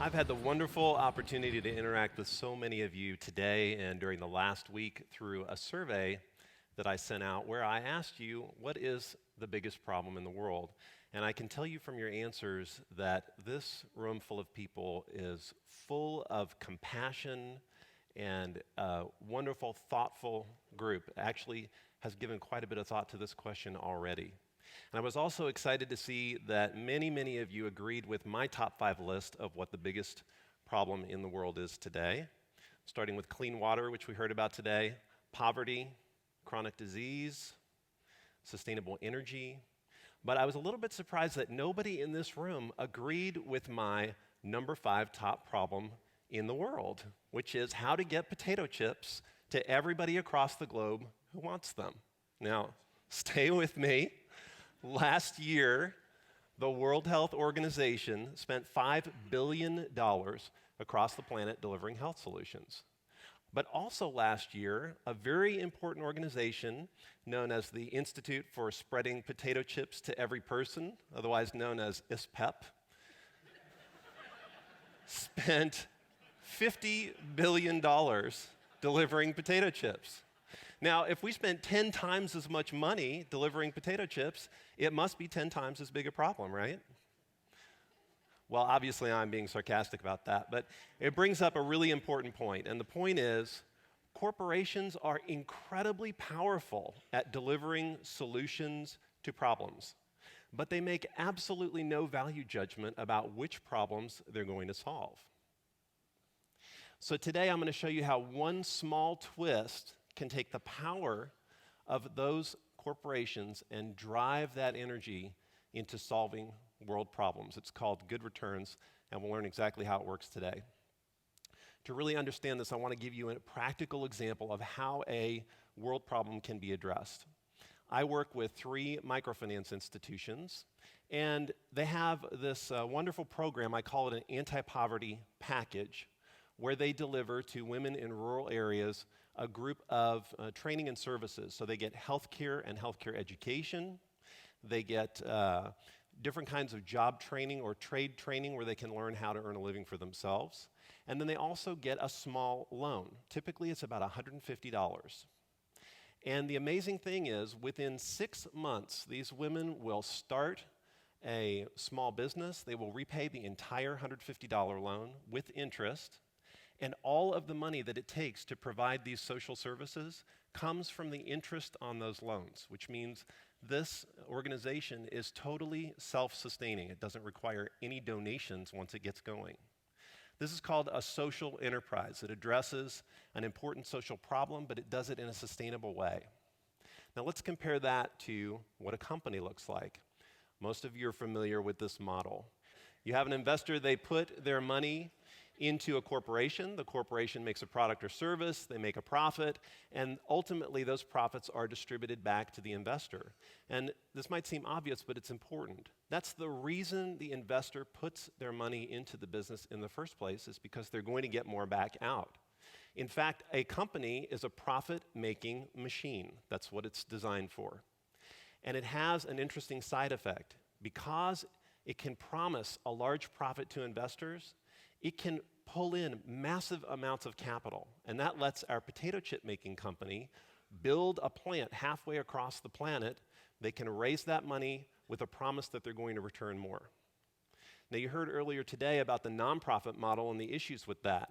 I've had the wonderful opportunity to interact with so many of you today and during the last week through a survey that I sent out where I asked you, what is the biggest problem in the world? And I can tell you from your answers that this room full of people is full of compassion and a wonderful, thoughtful group. Actually has given quite a bit of thought to this question already. And I was also excited to see that many of you agreed with my top 5 list of what the biggest problem in the world is today, starting with clean water, which we heard about today, poverty, chronic disease, sustainable energy. But I was a little bit surprised that nobody in this room agreed with my number 5 top problem in the world, which is how to get potato chips to everybody across the globe who wants them. Now, stay with me. Last year, the World Health Organization spent $5 billion across the planet delivering health solutions. But also last year, a very important organization known as the Institute for Spreading Potato Chips to Every Person, otherwise known as ISPEP, spent $50 billion delivering potato chips. Now, if we spent 10 times as much money delivering potato chips, it must be 10 times as big a problem, right? Well, obviously I'm being sarcastic about that, but it brings up a really important point. And the point is, corporations are incredibly powerful at delivering solutions to problems, but they make absolutely no value judgment about which problems they're going to solve. So today I'm going to show you how one small twist can take the power of those corporations and drive that energy into solving world problems. It's called good returns, and we'll learn exactly how it works today. To really understand this, I want to give you a practical example of how a world problem can be addressed. I work with 3 microfinance institutions, and they have this wonderful program. I call it an anti-poverty package, where they deliver to women in rural areas a group of training and services. So they get healthcare and healthcare education. They get different kinds of job training or trade training where they can learn how to earn a living for themselves. And then they also get a small loan. Typically, it's about $150. And the amazing thing is, within 6 months, these women will start a small business. They will repay the entire $150 loan with interest. And all of the money that it takes to provide these social services comes from the interest on those loans, which means this organization is totally self-sustaining. It doesn't require any donations once it gets going. This is called a social enterprise. It addresses an important social problem, but it does it in a sustainable way. Now let's compare that to what a company looks like. Most of you are familiar with this model. You have an investor, they put their money into a corporation. The corporation makes a product or service, they make a profit, and ultimately those profits are distributed back to the investor. And this might seem obvious, but it's important. That's the reason the investor puts their money into the business in the first place, is because they're going to get more back out. In fact, a company is a profit-making machine. That's what it's designed for. And it has an interesting side effect. Because it can promise a large profit to investors, it can pull in massive amounts of capital, and that lets our potato chip making company build a plant halfway across the planet. They can raise that money with a promise that they're going to return more. Now, you heard earlier today about the nonprofit model and the issues with that.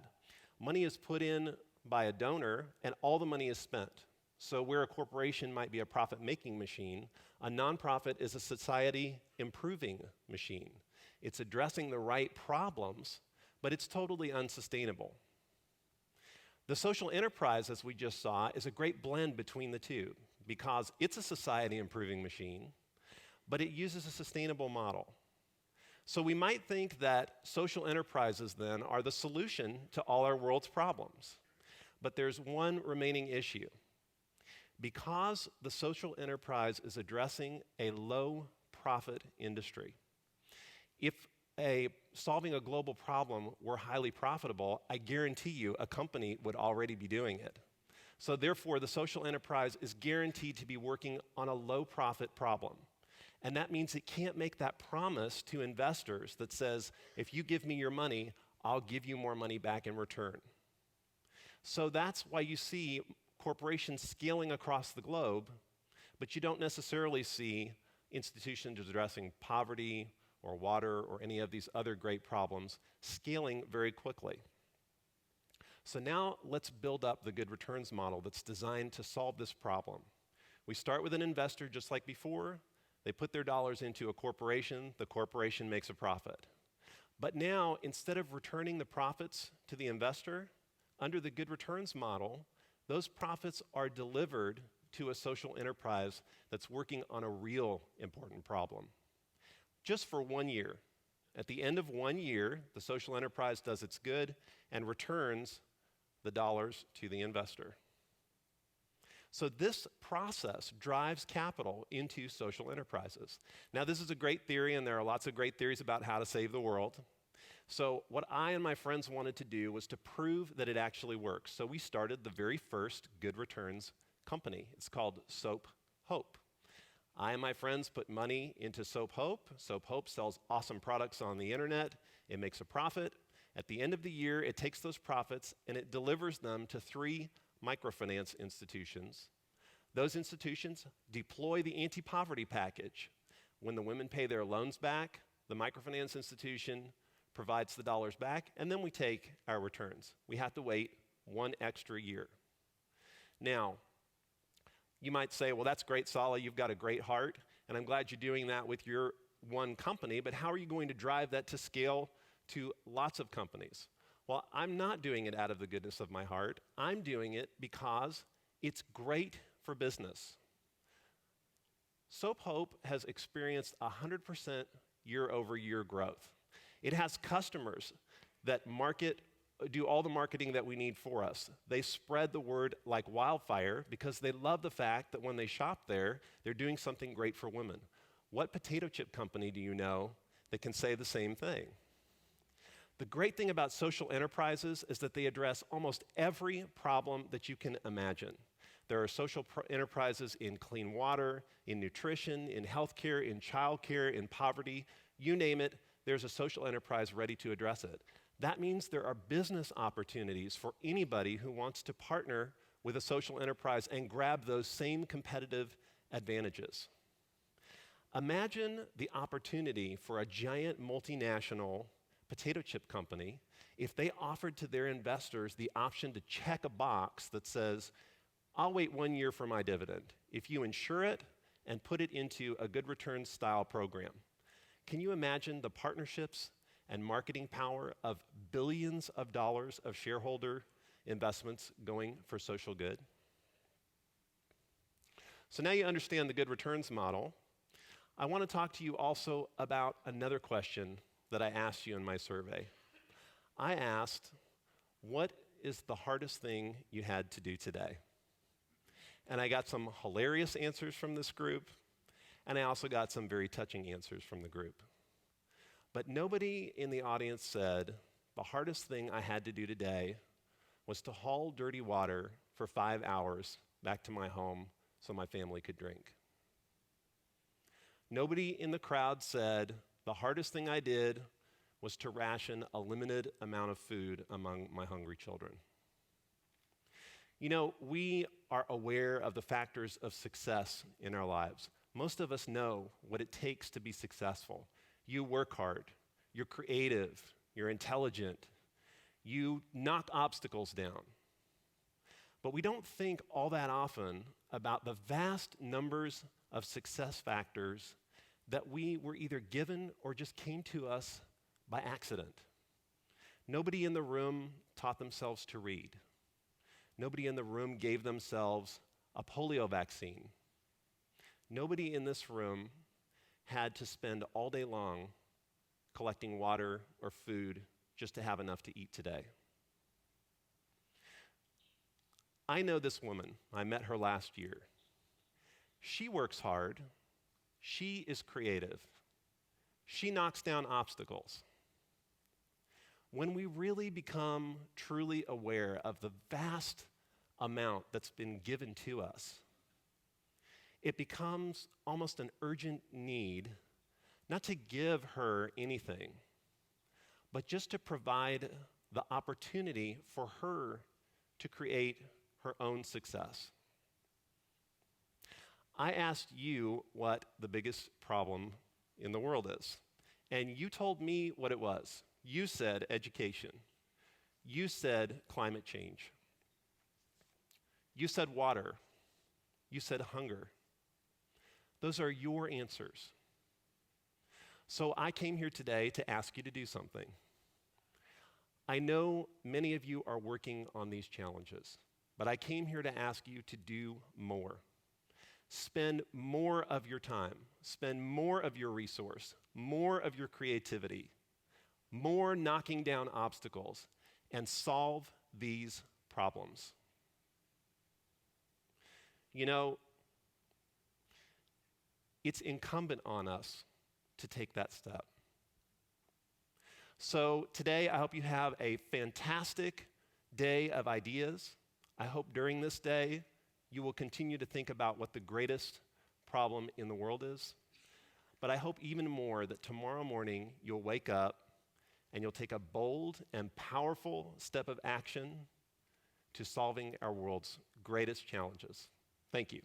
Money is put in by a donor, and all the money is spent. So where a corporation might be a profit-making machine, a nonprofit is a society-improving machine. It's addressing the right problems, but it's totally unsustainable. The social enterprise, as we just saw, is a great blend between the two because it's a society-improving machine, but it uses a sustainable model. So we might think that social enterprises then are the solution to all our world's problems. But there's one remaining issue. Because the social enterprise is addressing a low-profit industry, if solving a global problem were highly profitable, I guarantee you a company would already be doing it. So therefore, the social enterprise is guaranteed to be working on a low-profit problem. And that means it can't make that promise to investors that says, if you give me your money, I'll give you more money back in return. So that's why you see corporations scaling across the globe, but you don't necessarily see institutions addressing poverty or water or any of these other great problems scaling very quickly. So now let's build up the good returns model that's designed to solve this problem. We start with an investor just like before. They put their dollars into a corporation. The corporation makes a profit. But now, instead of returning the profits to the investor, under the good returns model, those profits are delivered to a social enterprise that's working on a real important problem. Just for 1 year. At the end of 1 year, the social enterprise does its good and returns the dollars to the investor. So this process drives capital into social enterprises. Now, this is a great theory, and there are lots of great theories about how to save the world. So what I and my friends wanted to do was to prove that it actually works. So we started the very first good returns company. It's called Soap Hope. I and my friends put money into Soap Hope. Soap Hope sells awesome products on the internet. It makes a profit. At the end of the year, it takes those profits and it delivers them to 3 microfinance institutions. Those institutions deploy the anti-poverty package. When the women pay their loans back, the microfinance institution provides the dollars back, and then we take our returns. We have to wait 1 extra year. Now, you might say, well, that's great, Salah, you've got a great heart, and I'm glad you're doing that with your one company, but how are you going to drive that to scale to lots of companies? Well, I'm not doing it out of the goodness of my heart. I'm doing it because it's great for business. Soap Hope has experienced 100% year-over-year growth. It has customers that do all the marketing that we need for us. They spread the word like wildfire because they love the fact that when they shop there, they're doing something great for women. What potato chip company do you know that can say the same thing? The great thing about social enterprises is that they address almost every problem that you can imagine. There are social enterprises in clean water, in nutrition, in healthcare, in childcare, in poverty. You name it, there's a social enterprise ready to address it. That means there are business opportunities for anybody who wants to partner with a social enterprise and grab those same competitive advantages. Imagine the opportunity for a giant multinational potato chip company if they offered to their investors the option to check a box that says, I'll wait 1 year for my dividend if you insure it and put it into a good returns style program. Can you imagine the partnerships and marketing power of billions of dollars of shareholder investments going for social good? So now you understand the good returns model. I want to talk to you also about another question that I asked you in my survey. I asked, what is the hardest thing you had to do today? And I got some hilarious answers from this group, and I also got some very touching answers from the group. But nobody in the audience said, the hardest thing I had to do today was to haul dirty water for 5 hours back to my home so my family could drink. Nobody in the crowd said, the hardest thing I did was to ration a limited amount of food among my hungry children. You know, we are aware of the factors of success in our lives. Most of us know what it takes to be successful. You work hard, you're creative, you're intelligent, you knock obstacles down. But we don't think all that often about the vast numbers of success factors that we were either given or just came to us by accident. Nobody in the room taught themselves to read. Nobody in the room gave themselves a polio vaccine. Nobody in this room had to spend all day long collecting water or food just to have enough to eat today. I know this woman. I met her last year. She works hard. She is creative. She knocks down obstacles. When we really become truly aware of the vast amount that's been given to us, it becomes almost an urgent need not to give her anything, but just to provide the opportunity for her to create her own success. I asked you what the biggest problem in the world is, and you told me what it was. You said education. You said climate change. You said water. You said hunger. Those are your answers. So I came here today to ask you to do something. I know many of you are working on these challenges, but I came here to ask you to do more. Spend more of your time, spend more of your resource, more of your creativity, more knocking down obstacles, and solve these problems. You know, it's incumbent on us to take that step. So today, I hope you have a fantastic day of ideas. I hope during this day, you will continue to think about what the greatest problem in the world is. But I hope even more that tomorrow morning, you'll wake up and you'll take a bold and powerful step of action to solving our world's greatest challenges. Thank you.